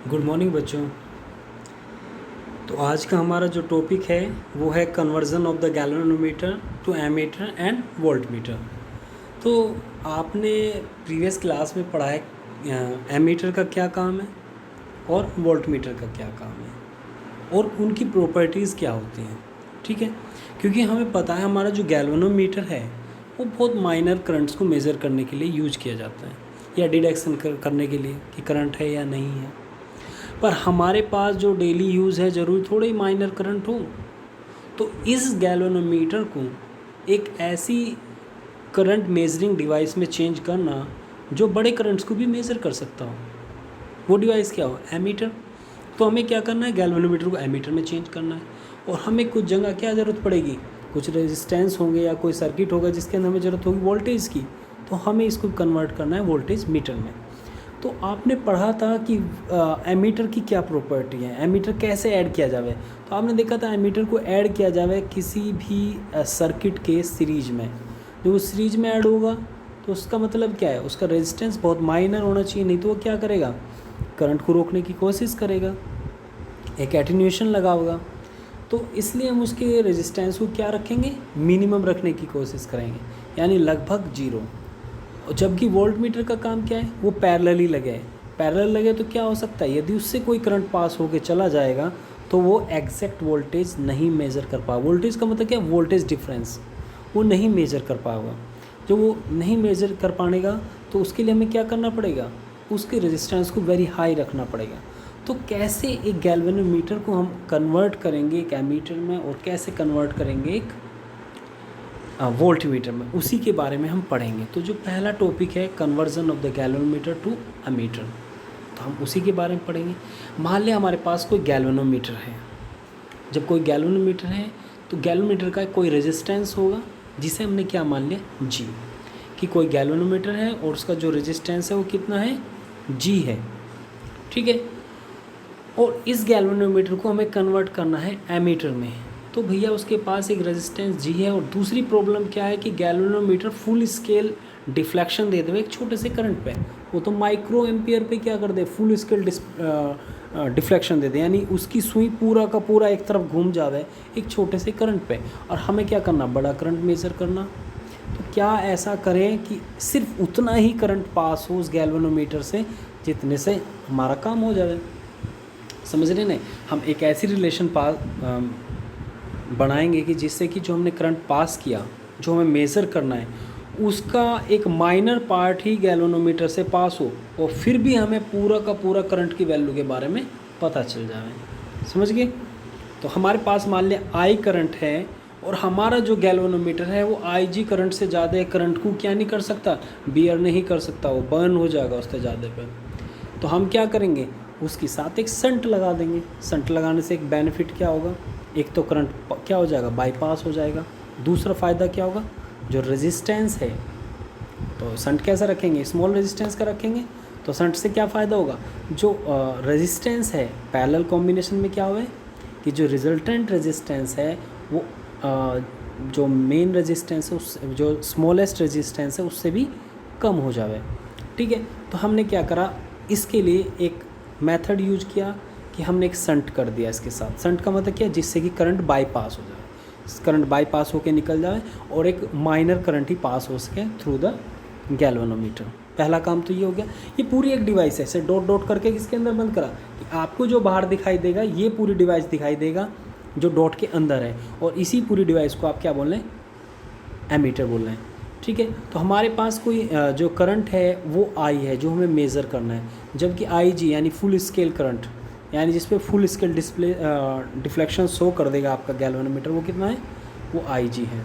Good morning बच्चों। तो आज का हमारा जो टॉपिक है वो है conversion of the galvanometer to ammeter and voltmeter. तो आपने प्रीवियस क्लास में पढ़ा है एमीटर का क्या काम है और वोल्टमीटर का क्या काम है और उनकी प्रॉपर्टीज़ क्या होती हैं। ठीक है, क्योंकि हमें पता है हमारा जो गैल्वेनोमीटर है वो बहुत माइनर करंट्स को मेज़र करने के लिए यूज किया जाता है या डिटेक्शन करने के लिए कि करंट है या नहीं है। पर हमारे पास जो डेली यूज़ है ज़रूरी थोड़े ही माइनर करंट हो। तो इस गैल्वेनोमीटर को एक ऐसी करंट मेजरिंग डिवाइस में चेंज करना जो बड़े करंट्स को भी मेज़र कर सकता हो, वो डिवाइस क्या हो? एमीटर। तो हमें क्या करना है, गैल्वेनोमीटर को एमीटर में चेंज करना है। और हमें कुछ जगह क्या ज़रूरत पड़ेगी, कुछ रेजिस्टेंस होंगे या कोई सर्किट होगा जिसके अंदर हमें ज़रूरत होगी वोल्टेज की, तो हमें इसको कन्वर्ट करना है वोल्टेज मीटर में। तो आपने पढ़ा था कि एमीटर की क्या प्रॉपर्टी है, एमीटर कैसे ऐड किया जावे। तो आपने देखा था एमीटर को ऐड किया जावे किसी भी सर्किट के सीरीज में। जो वो सीरीज में ऐड होगा तो उसका मतलब क्या है, उसका रेजिस्टेंस बहुत माइनर होना चाहिए, नहीं तो वो क्या करेगा, करंट को रोकने की कोशिश करेगा, एक एटेन्यूएशन लगाओगा। तो इसलिए हम उसके रेजिस्टेंस को क्या रखेंगे, मिनिमम रखने की कोशिश करेंगे, यानी लगभग जीरो। जबकि वोल्ट मीटर का काम क्या है, वो पैरेलली लगे। पैरेलल लगे तो क्या हो सकता है, यदि उससे कोई करंट पास होके चला जाएगा तो वो एग्जैक्ट वोल्टेज नहीं मेज़र कर पाएगा। वोल्टेज का मतलब क्या है, वोल्टेज डिफरेंस, वो नहीं मेज़र कर पाएगा। जो वो नहीं मेज़र कर पाएगा तो उसके लिए हमें क्या करना पड़ेगा, उसके रेजिस्टेंस को वेरी हाई रखना पड़ेगा। तो कैसे एक गैल्वेनोमीटर को हम कन्वर्ट करेंगे एक एमीटर में और कैसे कन्वर्ट करेंगे एक वोल्टमीटर में, उसी के बारे में हम पढ़ेंगे। तो जो पहला टॉपिक है conversion of the galvanometer to ammeter, तो हम उसी के बारे में पढ़ेंगे। मान लिया हमारे पास कोई गैल्वेनोमीटर है। जब कोई गैल्वेनोमीटर है तो गैल्वेनोमीटर का कोई रेजिस्टेंस होगा जिसे हमने क्या मान लिया, जी, कि कोई गैल्वेनोमीटर है और उसका जो रेजिस्टेंस है वो कितना है, जी है। ठीक है, और इस गैल्वेनोमीटर को हमें कन्वर्ट करना है एमीटर में। तो भैया उसके पास एक रेजिस्टेंस जी है और दूसरी प्रॉब्लम क्या है कि गैल्वेनोमीटर फुल स्केल डिफ्लेक्शन दे दे एक छोटे से करंट पे। वो तो माइक्रो एम्पियर पे क्या कर दे, फुल स्केल डिफ्लेक्शन दे दे, यानी उसकी सुई पूरा का पूरा एक तरफ घूम जावे एक छोटे से करंट पे। और हमें क्या करना, बड़ा करंट मेज़र करना। तो क्या ऐसा करें कि सिर्फ उतना ही करंट पास हो उस गैल्वेनोमीटर से जितने से हमारा काम हो जाए। समझ रहे नहीं, हम एक ऐसी रिलेशन बनाएंगे कि जिससे कि जो हमने करंट पास किया, जो हमें मेज़र करना है, उसका एक माइनर पार्ट ही गैल्वेनोमीटर से पास हो और फिर भी हमें पूरा का पूरा करंट की वैल्यू के बारे में पता चल जाए। समझ गए। तो हमारे पास मान लिया आई करंट है और हमारा जो गैल्वेनोमीटर है वो आई जी करंट से ज़्यादा करंट को क्या नहीं कर सकता, बियर नहीं कर सकता, वो बर्न हो जाएगा उससे ज़्यादा पे। तो हम क्या करेंगे, उसके साथ एक संट लगा देंगे। संट लगाने से एक बेनिफिट क्या होगा, एक तो करंट क्या हो जाएगा, बाईपास हो जाएगा। दूसरा फ़ायदा क्या होगा, जो रेजिस्टेंस है, तो संट कैसा रखेंगे, स्मॉल रेजिस्टेंस का रखेंगे। तो संट से क्या फ़ायदा होगा, जो रेजिस्टेंस है पैरेलल कॉम्बिनेशन में क्या हुआ है कि जो रिजल्टेंट रेजिस्टेंस है वो जो मेन रेजिस्टेंस है उस जो स्मॉलेस्ट रेजिस्टेंस है उससे भी कम हो जाए। ठीक है, तो हमने क्या करा, इसके लिए एक मेथड यूज किया कि हमने एक संट कर दिया इसके साथ। संट का मतलब क्या है, जिससे कि करंट बाईपास हो जाए, करंट बाईपास होकर निकल जाए और एक माइनर करंट ही पास हो सके थ्रू द गैल्वेनोमीटर। पहला काम तो ये हो गया। ये पूरी एक डिवाइस है, ऐसे डॉट डॉट करके किसके अंदर बंद करा कि आपको जो बाहर दिखाई देगा ये पूरी डिवाइस दिखाई देगा जो डॉट के अंदर है, और इसी पूरी डिवाइस को आप क्या बोल रहे हैं, एमीटर बोल रहे हैं। ठीक है, तो हमारे पास कोई जो करंट है वो आई है जो हमें मेज़र करना है, जबकि आई जी यानी फुल स्केल करंट, यानी जिस पे फुल स्केल डिफ्लेक्शन शो कर देगा आपका गैल्वेनोमीटर, वो कितना है, वो आई जी है।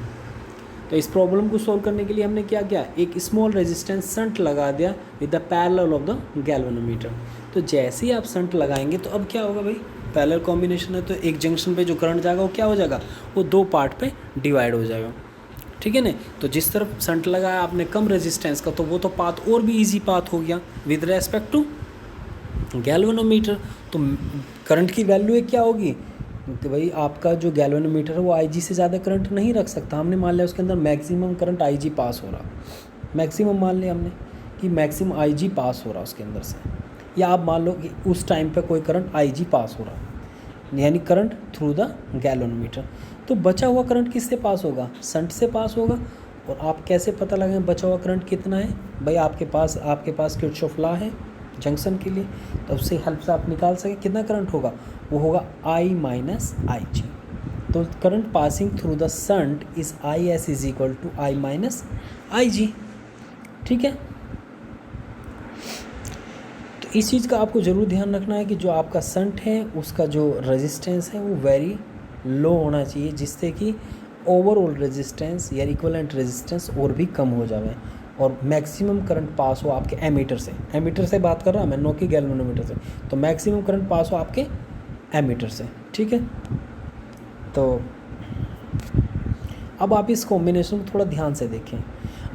तो इस प्रॉब्लम को सॉल्व करने के लिए हमने क्या किया, एक स्मॉल रेजिस्टेंस संट लगा दिया with the parallel of the galvanometer. तो जैसे ही आप संट लगाएंगे तो अब क्या होगा भाई, पैरेलल कॉम्बिनेशन है तो एक जंक्शन पे जो करंट जाएगा वो क्या हो जाएगा, वो दो पार्ट पे डिवाइड हो जाएगा। ठीक है ना, तो जिस तरफ संट लगाया आपने कम रेजिस्टेंस का, तो वो तो पाथ और भी इजी पाथ हो गया विद रेस्पेक्ट टू गैल्वेनोमीटर। तो करंट की वैल्यू क्या होगी कि भाई आपका जो गैल्वेनोमीटर है वो आईजी से ज़्यादा करंट नहीं रख सकता। हमने मान लिया उसके अंदर मैक्सिमम करंट आईजी पास हो रहा, मैक्सिमम मान लिया हमने कि मैक्सिमम आईजी पास हो रहा उसके अंदर से, या आप मान लो कि उस टाइम पे कोई करंट IG पास हो रहा है, यानी करंट थ्रू द गैलोनोमीटर। तो बचा हुआ करंट किससे पास होगा? शंट से पास होगा। और आप कैसे पता लगाएं बचा हुआ करंट कितना है? भाई आपके पास किरचॉफ लॉ है जंक्शन के लिए, तो उससे हेल्प से आप निकाल सकें कितना करंट होगा। वो होगा I माइनस IG। तो current passing through the shunt is IS is equal to I minus IG। ठीक है, तो इस चीज़ का आपको ज़रूर ध्यान रखना है कि जो आपका शंट है उसका जो रेजिस्टेंस है वो वेरी लो होना चाहिए, जिससे कि ओवरऑल रेजिस्टेंस या इक्विवेलेंट रेजिस्टेंस और भी कम हो जाए और मैक्सिमम करंट पास हो आपके एमीटर से बात कर रहा हूँ मैं, नो कि गैल्वेनोमीटर से। तो मैक्सिमम करंट पास हो आपके एमीटर से। ठीक है, तो अब आप इस कॉम्बिनेशन को थोड़ा ध्यान से देखें।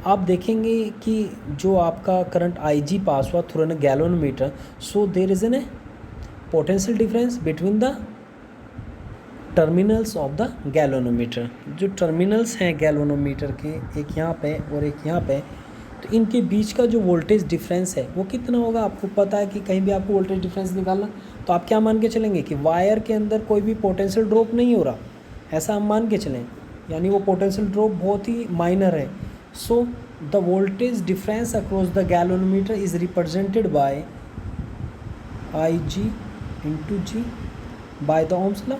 आप देखेंगे कि जो आपका करंट IG पास हुआ through an galvanometer, so there is an potential difference between the terminals of the galvanometer. जो टर्मिनल्स हैं गैल्वेनोमीटर के, एक यहाँ पे और एक यहाँ पे, तो इनके बीच का जो वोल्टेज डिफरेंस है वो कितना होगा? आपको पता है कि कहीं भी आपको वोल्टेज डिफरेंस निकालना, तो आप क्या मान के चलेंगे कि वायर के अंदर कोई भी पोटेंशियल ड्रॉप नहीं हो रहा, ऐसा हम मान के चलें, यानी वो पोटेंशियल ड्रॉप बहुत ही माइनर है। So the voltage difference across the galvanometer is represented by IG into G by the Ohm's law.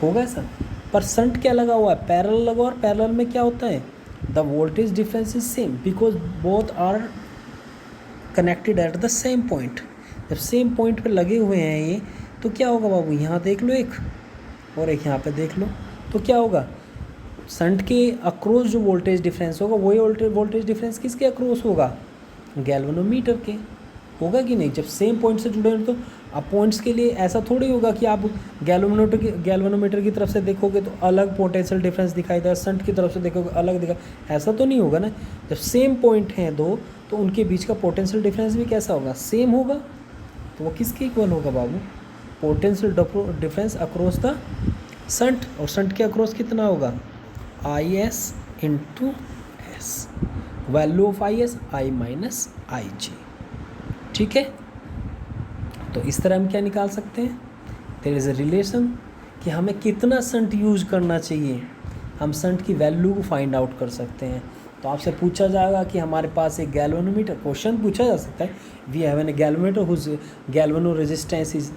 होगा ऐसा? पर शंट क्या लगा हुआ है? पैरेलल लगा हुआ, और पैरेलल में क्या होता है? The voltage difference is same because both are connected at the same point. जब सेम पॉइंट पे लगे हुए हैं ये, तो क्या होगा बाबू? यहाँ देख लो एक, और एक यहाँ पे देख लो, तो क्या होगा? शंट के अक्रॉस जो वोल्टेज डिफरेंस होगा वही वोल्टेज डिफरेंस किसके अक्रॉस होगा? गैल्वेनोमीटर के। होगा कि नहीं? जब सेम पॉइंट से जुड़े हैं तो अब पॉइंट्स के लिए ऐसा थोड़ी होगा कि आप गैल्वेनोमीटर की तरफ से देखोगे तो अलग पोटेंशियल डिफरेंस दिखाई देगा, शंट की तरफ से देखोगे अलग दिखा, ऐसा तो नहीं होगा ना। जब सेम पॉइंट हैं दो, तो उनके बीच का पोटेंशियल डिफरेंस भी कैसा होगा? सेम होगा। तो वो किसके इक्वल होगा बाबू? Potential difference across the shunt, और शंट के अक्रॉस कितना होगा? IS into S। Value of IS I minus IG। ठीक है, तो इस तरह हम क्या निकाल सकते हैं? देयर इज़ अ रिलेशन कि हमें कितना शंट यूज़ करना चाहिए, हम शंट की वैल्यू को फाइंड आउट कर सकते हैं। तो आपसे पूछा जाएगा कि हमारे पास एक गैल्वेनोमीटर, क्वेश्चन पूछा जा सकता है, we have an galvanometer whose galvano resistance is,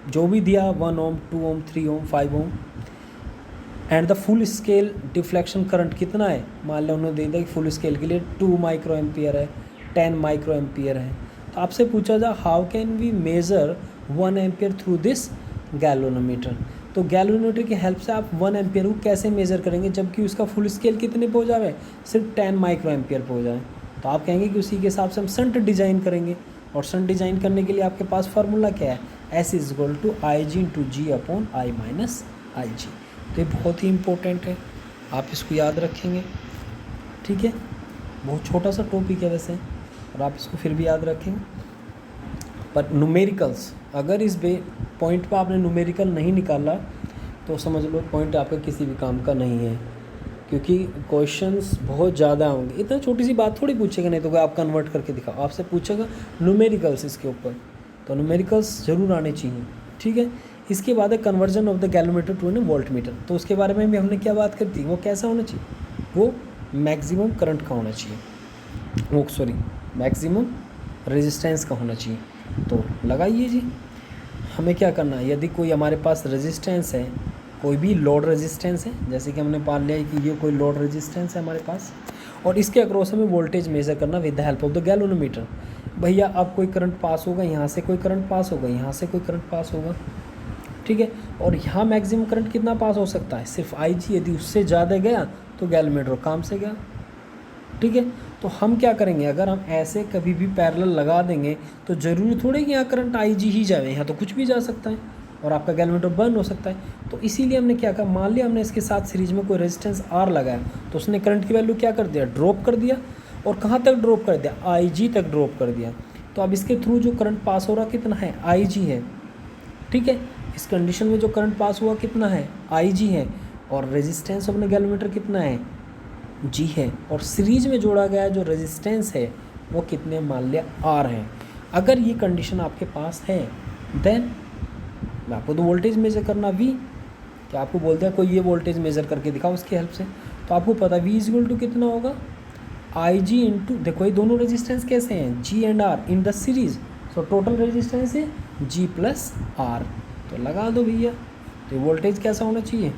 जो भी दिया 1 ohm 2 ohm 3 ohm 5 ohm, and the full scale deflection current कितना है? मान लो उन्होंने दे दिया कि फुल स्केल के लिए 2 माइक्रो एम्पियर है, 10 माइक्रो एम्पियर है। तो आपसे पूछा जाए how can we measure 1 ampere through this galvanometer. तो गैल्वेनोमीटर की हेल्प से आप 1 एम्पियर को कैसे मेज़र करेंगे, जबकि उसका फुल स्केल कितने पे हो जाए? सिर्फ 10 माइक्रो एम्पियर पे हो जाए। तो आप कहेंगे कि उसी के हिसाब से हम शंट डिज़ाइन करेंगे, और शंट डिज़ाइन करने के लिए आपके पास फार्मूला क्या है? S is equal to IG into G upon I minus IG। तो ये बहुत ही इम्पोर्टेंट है, आप इसको याद रखेंगे। ठीक है, बहुत छोटा सा टॉपिक है वैसे, और आप इसको फिर भी याद रखेंगे। पर न्यूमेरिकल्स, अगर इस पॉइंट पर आपने न्यूमेरिकल नहीं निकाला तो समझ लो पॉइंट आपका किसी भी काम का नहीं है, क्योंकि क्वेश्चंस बहुत ज़्यादा होंगे। इतना छोटी सी बात थोड़ी पूछेगा, नहीं तो आप कन्वर्ट करके दिखाओ, आपसे पूछेगा न्यूमेरिकल्स इसके ऊपर, तो न्यूमेरिकल्स ज़रूर आने चाहिए। ठीक है, इसके बाद है conversion of the galvanometer to an voltmeter. तो उसके बारे में भी हमने क्या बात करी थी? वो कैसा होना चाहिए? वो मैक्सिमम करंट का होना चाहिए, वो सॉरी मैक्सिमम रेजिस्टेंस का होना चाहिए। तो लगाइए जी, हमें क्या करना है? यदि कोई हमारे पास रेजिस्टेंस है, कोई भी लोड रेजिस्टेंस है, जैसे कि हमने मान लिया कि ये कोई लोड रेजिस्टेंस है हमारे पास, और इसके अक्रॉस हमें वोल्टेज मेज़र करना with the help of the galvanometer. भैया अब कोई करंट पास होगा, यहाँ से कोई करंट पास होगा, यहाँ से कोई करंट पास होगा। ठीक है, और यहाँ मैक्सिमम करंट कितना पास हो सकता है? सिर्फ IG। यदि उससे ज़्यादा गया तो गैल्वेनोमीटर काम से गया। ठीक है, तो हम क्या करेंगे? अगर हम ऐसे कभी भी पैरेलल लगा देंगे तो ज़रूरी थोड़ी कि यहाँ करंट IG ही जाए, यहाँ तो कुछ भी जा सकता है और आपका गैल्वेनोमीटर बर्न हो सकता है। तो इसीलिए हमने क्या कहा, मान लिया हमने इसके साथ सीरीज में कोई रेजिस्टेंस R लगाया, तो उसने करंट की वैल्यू क्या कर दिया? ड्रॉप कर दिया। और कहाँ तक ड्रॉप कर दिया? IG तक ड्रॉप कर दिया। तो अब इसके थ्रू जो करंट पास हो रहा कितना है? IG है। ठीक है, इस कंडीशन में जो करंट पास हुआ कितना है? IG है। और रेजिस्टेंस अपने गैल्वेनोमीटर कितना है? G है। और सीरीज में जोड़ा गया जो रेजिस्टेंस है वो कितने? मान लिया R है। अगर ये कंडीशन आपके पास है देन मैं आपको तो वोल्टेज मेजर करना V, कि आपको बोलते हैं कोई ये वोल्टेज मेजर करके दिखाओ उसकी हेल्प से, तो आपको पता V इज इक्वल टू कितना होगा IG इंटू, देखो ये दोनों रेजिस्टेंस कैसे हैं G and R in the series, so total resistance है G प्लस R, तो लगा दो भैया। तो वोल्टेज कैसा होना चाहिए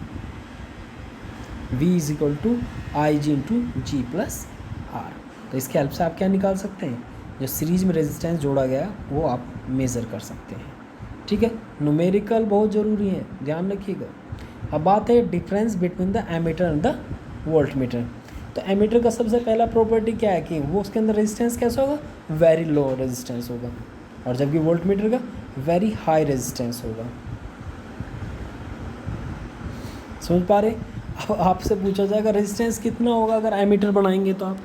V is equal to I G into G plus R. तो इसके हेल्प से आप क्या निकाल सकते हैं, जो सीरीज में रेजिस्टेंस जोड़ा गया वो आप मेज़र कर सकते हैं। ठीक है, न्यूमेरिकल बहुत ज़रूरी है, ध्यान रखिएगा। अब बात है difference between the ammeter and the voltmeter. तो एमीटर का सबसे पहला प्रॉपर्टी क्या है कि वो उसके अंदर रेजिस्टेंस कैसा होगा, वेरी लो रेजिस्टेंस होगा, और जबकि वोल्ट मीटर का वेरी हाई रेजिस्टेंस होगा। समझ पा रहे? अब आपसे पूछा जाएगा रेजिस्टेंस कितना होगा अगर एमीटर बनाएंगे तो आप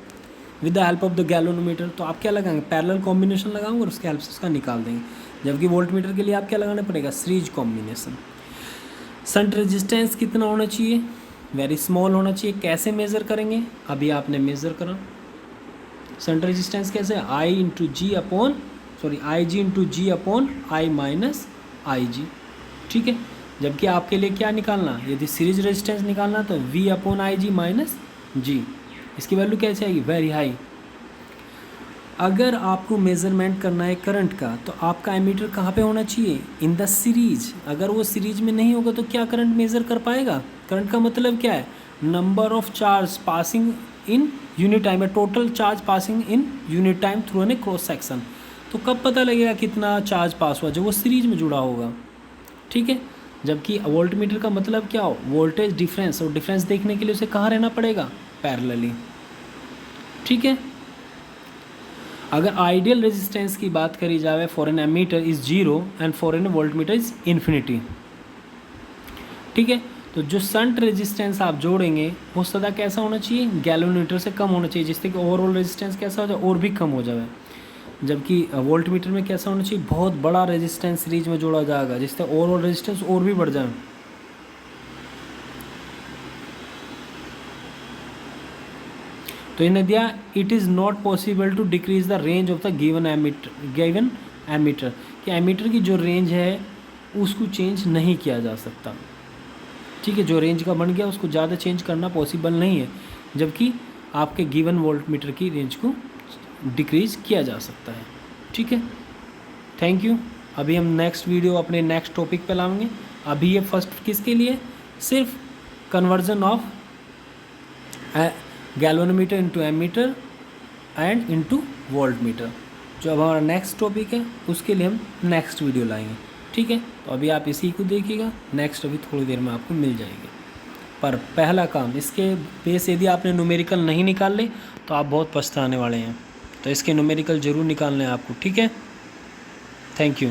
with the help of the galvanometer, तो आप क्या लगाएंगे, पैरेलल कॉम्बिनेशन लगाएंगे और उसके हेल्प से उसका निकाल देंगे। जबकि वोल्ट मीटर के लिए आप क्या लगाना पड़ेगा, सीरीज कॉम्बिनेशन। शंट रेजिस्टेंस कितना होना चाहिए, वेरी स्मॉल होना चाहिए। कैसे मेज़र करेंगे, अभी आपने मेज़र करा। शंट रेजिस्टेंस कैसे, I into G upon I G into G upon I minus I G. ठीक है, जबकि आपके लिए क्या निकालना, यदि सीरीज रेजिस्टेंस निकालना तो V upon I G minus G, इसकी वैल्यू कैसे आएगी, वेरी हाई। अगर आपको मेज़रमेंट करना है करंट का तो आपका एमीटर कहाँ पे होना चाहिए, इन द सीरीज। अगर वो सीरीज में नहीं होगा तो क्या करंट मेज़र कर पाएगा। करंट का मतलब क्या है, number of charge passing in unit time, total charge passing in unit time through an cross section. तो कब पता लगेगा कितना चार्ज पास हुआ, जब वो सीरीज में जुड़ा होगा। ठीक है, जबकि वोल्ट मीटर का मतलब क्या हो, वोल्टेज डिफरेंस, और डिफरेंस देखने के लिए उसे कहाँ रहना पड़ेगा, पैरेलली। ठीक है, अगर आइडियल रेजिस्टेंस की बात करी जाए for an ammeter is 0 and for an voltmeter is infinity. ठीक है, तो जो शंट रेजिस्टेंस आप जोड़ेंगे वो सदा कैसा होना चाहिए, गैल्वेनोमीटर से कम होना चाहिए, जिससे कि ओवरऑल रेजिस्टेंस कैसा हो जाए, और भी कम हो जाए। जबकि वोल्ट मीटर में कैसा होना चाहिए, बहुत बड़ा रेजिस्टेंस सीरीज में जोड़ा जाएगा, जिससे ओवरऑल रेजिस्टेंस और भी बढ़ जाए। तो इन दिया it is not possible to decrease the range of the given ammeter, कि एमीटर की जो रेंज है उसको चेंज नहीं किया जा सकता। ठीक है, जो रेंज का बन गया उसको ज़्यादा चेंज करना पॉसिबल नहीं है, जबकि आपके गिवन वोल्ट मीटर की रेंज को डिक्रीज किया जा सकता है। ठीक है, थैंक यू। अभी हम नेक्स्ट वीडियो अपने नेक्स्ट टॉपिक पे लाएंगे। अभी ये फर्स्ट किसके लिए, सिर्फ conversion of galvanometer into ammeter and into voltmeter. जो अब हमारा नेक्स्ट टॉपिक है उसके लिए हम नेक्स्ट वीडियो लाएंगे। ठीक है, तो अभी आप इसी को देखिएगा, नेक्स्ट अभी थोड़ी देर में आपको मिल जाएगी। पर पहला काम, इसके बेस यदि आपने न्यूमेरिकल नहीं निकाल ले तो आप बहुत पछताने वाले हैं, तो इसके न्यूमेरिकल ज़रूर निकालने हैं आपको। ठीक है, थैंक यू।